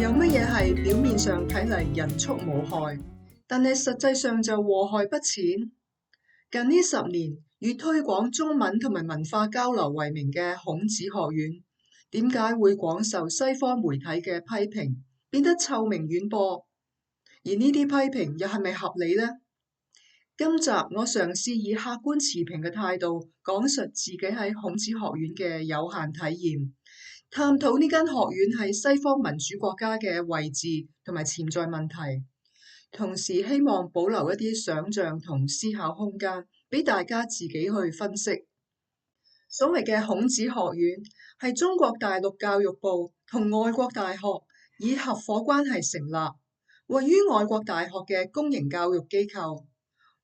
有乜嘢係表面上睇嚟人畜無害，但係實際上就禍害不淺？近呢10年，以推廣中文同埋文化交流為名嘅孔子學院，點解會廣受西方媒體嘅批評，變得臭名遠播？而呢啲批評又係咪合理呢？今集我嘗試以客觀持平嘅態度講述自己喺孔子學院嘅有限體驗，探討呢間學院喺西方民主國家嘅位置同埋潛在問題，同時希望保留一啲想像同思考空間俾大家自己去分析。所謂嘅孔子學院係中國大陸教育部同外國大學以合夥關係成立，位於外國大學嘅公營教育機構。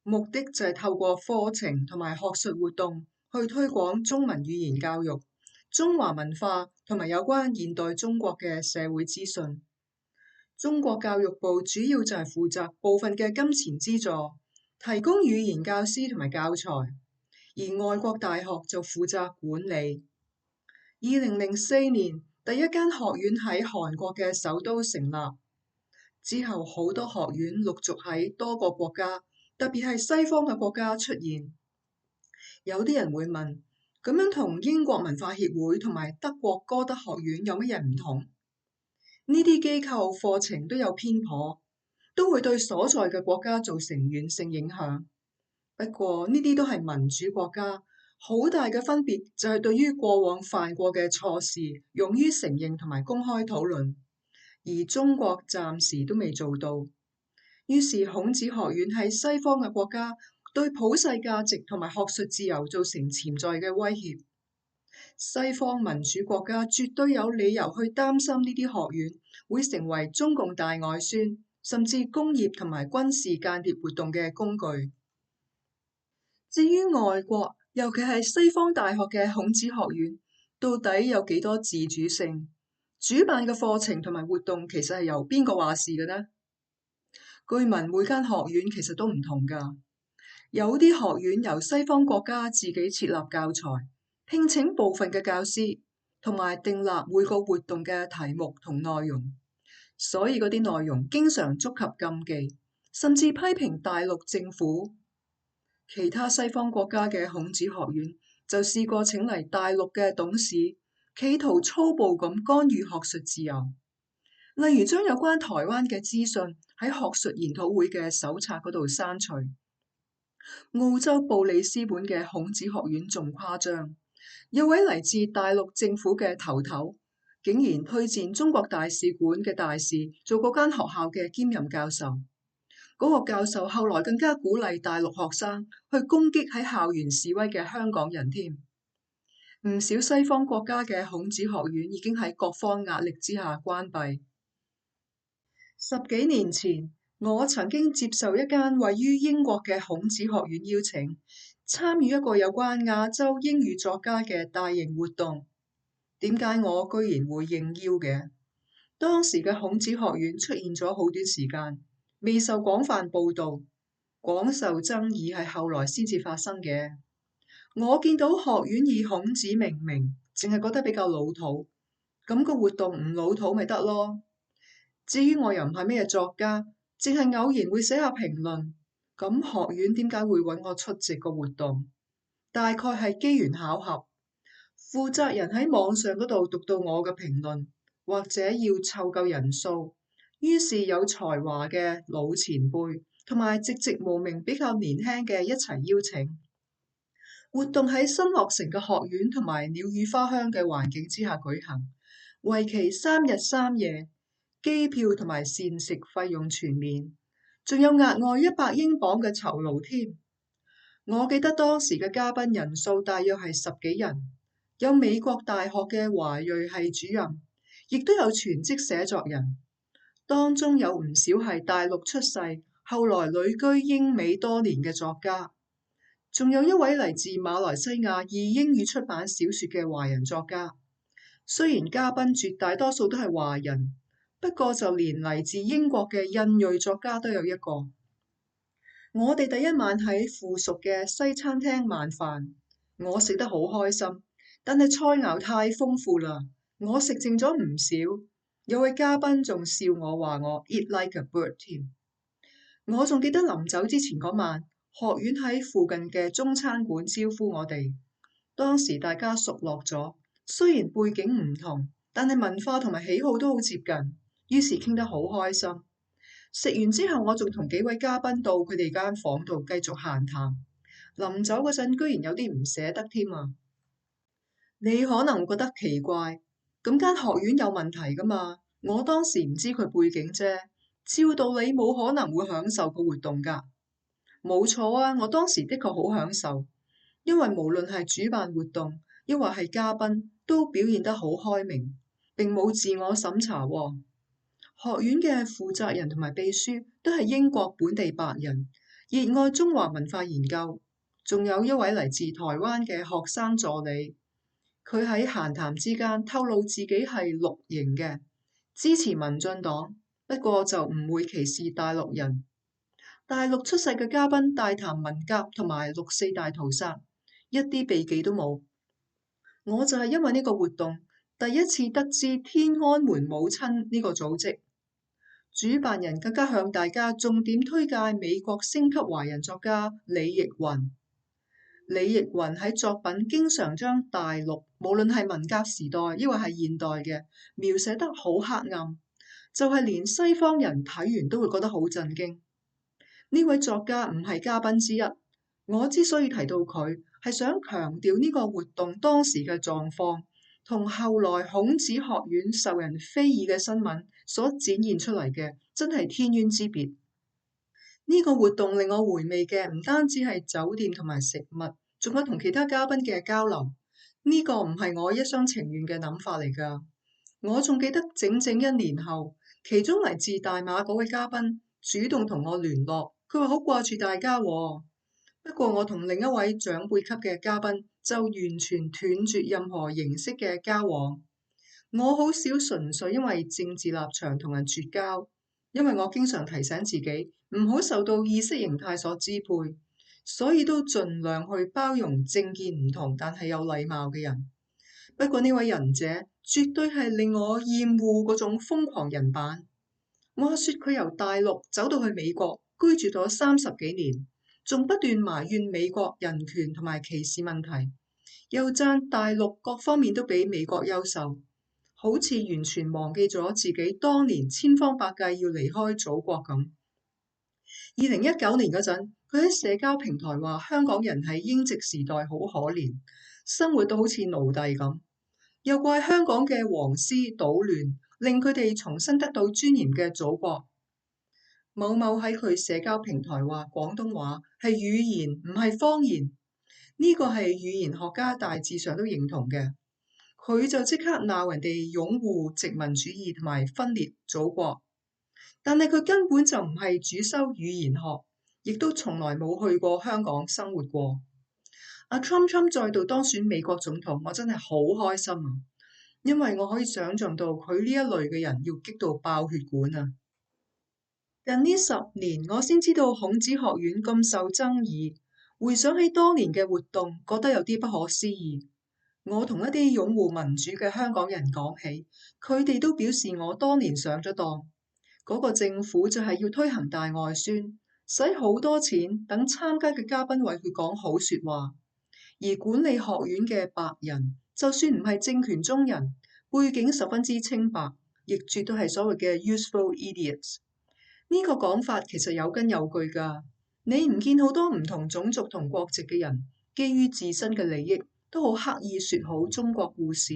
目的就係透過課程同埋學術活動去推廣中文語言教育、中華文化同埋有關現代中國嘅社會資訊。中國教育部主要就係負責部分嘅金錢資助，提供語言教師同埋教材，而外國大學就負責管理。2004年，第一間學院喺韓國嘅首都成立，之後好多學院陸續喺多個國家，特別係西方嘅國家出現。有啲人會問，咁樣同英國文化協會同埋德國歌德學院有乜嘢唔同？呢啲機構課程都有偏頗，都會對所在嘅國家造成遠性影響。不過呢啲都係民主國家，好大嘅分別就係對於過往犯過嘅錯事，勇於承認同埋公開討論，而中國暫時都未做到。於是孔子學院喺西方嘅國家對普世價值同埋學術自由造成潛在嘅威脅。西方民主國家絕對有理由去擔心呢啲學院會成為中共大外宣，甚至工業同埋軍事間諜活動嘅工具。至於外國，尤其係西方大學嘅孔子學院，到底有幾多自主性？主辦嘅課程同埋活動其實係由邊個話事嘅呢？據聞每間學院其實都唔同㗎，有啲學院由西方國家自己設立教材，聘請部分嘅教師，同埋訂立每個活動嘅題目同內容，所以嗰啲內容經常觸及禁忌，甚至批評大陸政府。其他西方國家嘅孔子學院就試過請嚟大陸嘅董事，企圖粗暴咁干預學術自由。例如將有關台灣嘅資訊喺學術研討會嘅手冊嗰度刪除。澳洲布里斯本嘅孔子學院仲誇張，有位嚟自大陸政府嘅頭，竟然推薦中國大使館嘅大使做嗰間學校嘅兼任教授。嗰個教授後來更加鼓勵大陸學生去攻擊喺校園示威嘅香港人添。唔少西方國家嘅孔子學院已經喺各方壓力之下關閉。10幾年前，我曾經接受一間位於英國嘅孔子學院邀請，參與一個有關亞洲英語作家嘅大型活動。點解我居然會應邀嘅？當時嘅孔子學院出現咗好短時間，未受廣泛報導，廣受爭議係後來先至發生嘅。我見到學院以孔子命名，淨係覺得比較老土，咁個活動唔老土咪得咯。至於我又唔係咩作家，淨係偶然會寫下評論，咁學院點解會揾我出席個活動？大概係機緣巧合，負責人喺網上嗰度讀到我嘅評論，或者要湊夠人數，於是有才華嘅老前輩同埋籍籍無名比較年輕嘅一齊邀請。活動喺新落成嘅學院同埋鳥語花香嘅環境之下舉行，為期3日3夜。機票同埋膳食費用全免，仲有額外100英鎊嘅酬勞添。我記得當時嘅嘉賓人數大約係10幾人，有美國大學嘅華裔系主任，亦都有全職寫作人，當中有唔少係大陸出世，後來旅居英美多年嘅作家，仲有一位嚟自馬來西亞以英語出版小說嘅華人作家。雖然嘉賓絕大多數都係華人，不過就連嚟自英國嘅印裔作家都有一個。我哋第一晚喺附屬嘅西餐廳晚飯，我食得好開心，但係菜肴太豐富啦，我食剩咗唔少。有位嘉賓仲笑我話我 eat like a bird 添。我仲記得臨走之前嗰晚，學院喺附近嘅中餐館招呼我哋。當時大家熟絡咗，雖然背景唔同，但係文化同埋喜好都好接近，於是傾得好開心。食完之後，我仲同幾位嘉賓到佢哋間房度繼續閒談。臨走嗰陣，居然有啲唔捨得添啊！你可能覺得奇怪，咁間學院有問題噶嘛？我當時唔知佢背景啫，照道理冇可能會享受個活動噶。冇錯啊，我當時的確好享受，因為無論係主辦活動，抑或係嘉賓，都表現得好開明，並冇自我審查喎。學院嘅負責人同埋秘書都係英國本地白人，熱愛中華文化研究。仲有一位嚟自台灣嘅學生助理，佢喺閒談之間透露自己係綠營嘅，支持民進黨，不過就唔會歧視大陸人。大陸出世嘅嘉賓大談文革同埋六四大屠殺，一啲避忌都冇。我就係因為呢個活動，第一次得知天安門母親呢個組織。主辦人更加向大家重點推介美國星級華人作家李奕雲。李奕雲喺作品經常將大陸，無論係文革時代抑或係現代嘅，描寫得好黑暗，就係連西方人睇完都會覺得好震驚。呢位作家唔係嘉賓之一，我之所以提到佢，係想強調呢個活動當時嘅狀況，同後來孔子學院受人非議嘅新聞所展現出嚟嘅，真係天淵之別。呢個活動令我回味嘅唔單止係酒店同埋食物，仲有同其他嘉賓嘅交流。呢個唔係我一廂情願嘅諗法嚟㗎。我仲記得整整一年後，其中嚟自大馬嗰位嘉賓主動同我聯絡，佢話好掛住大家喎。不過我同另一位長輩級嘅嘉賓就完全斷絕任何形式嘅交往。我好少純粹因為政治立場同人絕交，因為我經常提醒自己唔好受到意識形態所支配，所以都盡量去包容政見唔同但係有禮貌嘅人。不過呢位仁者絕對係令我厭惡嗰種瘋狂人版。話說佢由大陸走到去美國居住咗30幾年，仲不斷埋怨美國人權同埋歧視問題，又讚大陸各方面都比美國優秀，好似完全忘記咗自己當年千方百計要離開祖國咁。2019年嗰陣，佢喺社交平台話香港人喺英殖時代好可憐，生活到好似奴隸咁，又怪香港嘅黃絲搗亂，令佢哋重新得到尊嚴嘅祖國。某某喺佢社交平台話廣東話係語言唔係方言，呢個係語言學家大致上都認同嘅。佢就即刻鬧人哋擁護殖民主義同埋分裂祖國，但係佢根本就唔係主修語言學，亦都從來冇去過香港生活過。阿 Trump 再度當選美國總統，我真係好開心啊！因為我可以想像到佢呢一類嘅人要激到爆血管啊！近呢10年，我先知道孔子學院咁受爭議，回想起當年嘅活動，覺得有啲不可思議。我同一啲擁護民主嘅香港人講起，佢哋都表示我當年上咗當。嗰個政府就係要推行大外宣，使好多錢等參加嘅嘉賓為佢講好說話，而管理學院嘅白人，就算唔係政權中人，背景十分之清白，亦絕對係所謂嘅 useful idiots。呢個講法其實有根有據㗎。你唔見好多唔同種族同國籍嘅人，基於自身嘅利益，都好刻意説好中國故事，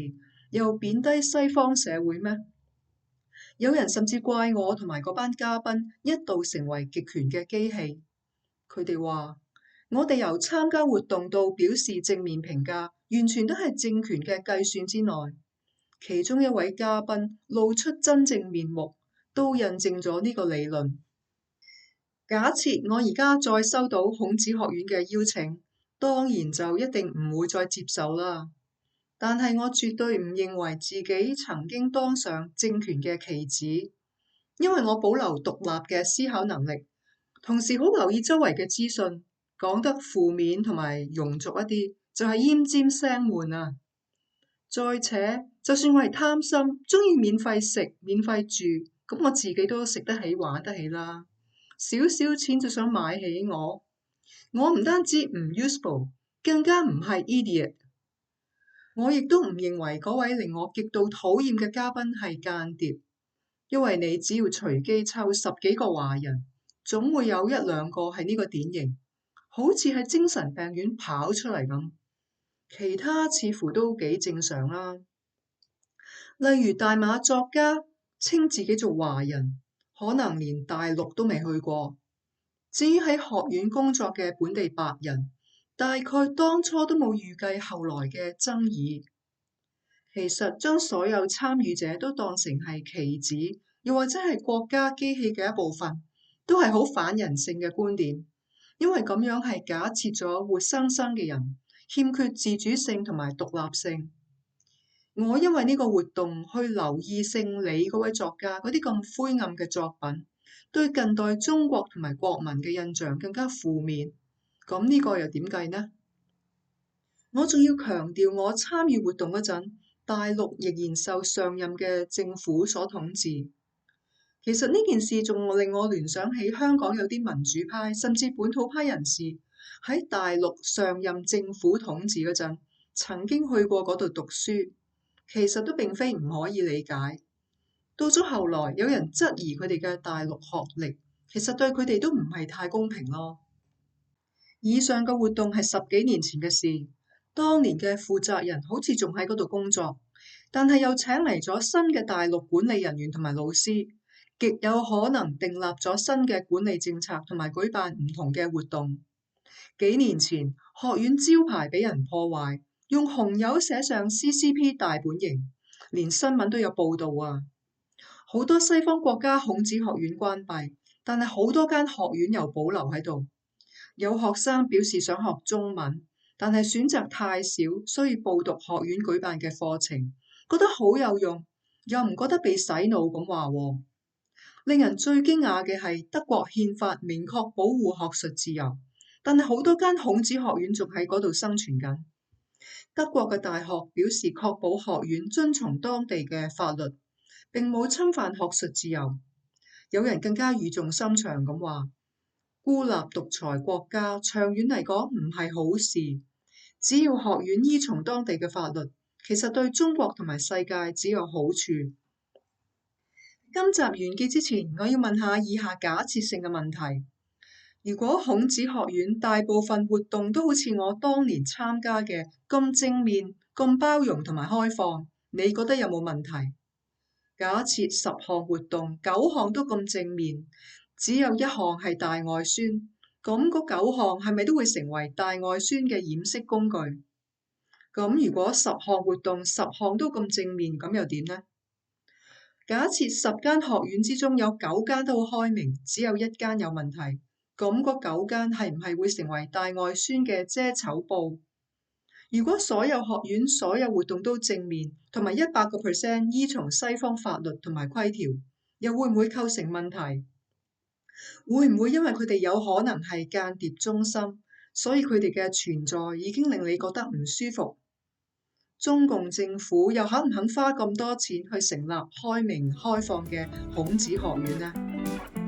又貶低西方社會咩？有人甚至怪我同埋嗰班嘉賓一度成為極權嘅機器。佢哋話我哋由參加活動到表示正面評價，完全都係政權嘅計算之內。其中一位嘉賓露出真正面目，都印證咗呢個理論。假設我而家再收到孔子學院嘅邀請，當然就一定唔會再接受啦。但係我絕對唔認為自己曾經當上政權嘅棋子，因為我保留獨立嘅思考能力，同時好留意周圍嘅資訊，講得負面同埋庸俗一啲，就係奄尖聲悶啊。再且，就算我係貪心，鍾意免費食、免費住，咁我自己都食得起、玩得起啦。少少錢就想買起我唔單止唔 useful，更加唔係 idiot。我亦都唔認為嗰位令我極度討厭嘅嘉賓係間諜，因為你只要隨機抽10幾個華人，總會有1兩個係呢個典型，好似係精神病院跑出嚟咁。其他似乎都幾正常啦。例如大馬作家稱自己做華人，可能連大陸都未去過。至於喺學院工作嘅本地白人，大概當初都冇預計後來嘅爭議。其實將所有參與者都當成係棋子，又或者係國家機器嘅一部分，都係好反人性嘅觀點，因為咁樣係假設咗活生生嘅人欠缺自主性同埋獨立性。我因為呢個活動去留意姓李嗰位作家嗰啲咁灰暗嘅作品，對近代中國同埋國民嘅印象更加負面。咁呢個又點計呢？我仲要強調，我參與活動嗰陣，大陸仍然受上任嘅政府所統治。其實呢件事仲令我聯想起香港有啲民主派甚至本土派人士喺大陸上任政府統治嗰陣，曾經去過嗰度讀書。其實都並非唔可以理解。到咗後來，有人質疑佢哋嘅大陸學歷，其實對佢哋都唔係太公平咯。以上嘅活動係10幾年前嘅事，當年嘅負責人好似仲喺嗰度工作，但係又請嚟咗新嘅大陸管理人員同埋老師，極有可能訂立咗新嘅管理政策同埋舉辦唔同嘅活動。幾年前，學院招牌俾人破壞，用紅油寫上 CCP 大本營，連新聞都有報道啊！好多西方國家孔子學院關閉，但係好多間學院又保留喺度。有學生表示想學中文，但係選擇太少，所以報讀學院舉辦嘅課程，覺得好有用，又唔覺得被洗腦咁話。令人最驚訝嘅係德國憲法明確保護學術自由，但係好多間孔子學院仲喺嗰度生存緊。德國嘅大學表示確保學院遵從當地嘅法律，並冇侵犯學術自由。有人更加語重心長咁話，孤立獨裁國家長遠嚟講唔係好事。只要學院依從當地嘅法律，其實對中國同埋世界只有好處。今集完結之前，我要問下以下假設性嘅問題。如果孔子學院大部分活動都好似我當年參加嘅咁正面、咁包容同埋開放，你覺得有冇問題？假設10項活動9項都咁正面，只有1項係大外宣，咁嗰9項係咪都會成為大外宣嘅掩飾工具？咁如果10項活動10項都咁正面，咁又點呢？假設10間學院之中有9間都好開明，只有1間有問題。咁嗰9間係唔係會成為大外宣嘅遮醜布？如果所有學院所有活動都正面，同埋100% 依從西方法律同埋規條，又會唔會構成問題？會唔會因為佢哋有可能係間諜中心，所以佢哋嘅存在已經令你覺得唔舒服？中共政府又肯唔肯花咁多錢去成立開明開放嘅孔子學院呢？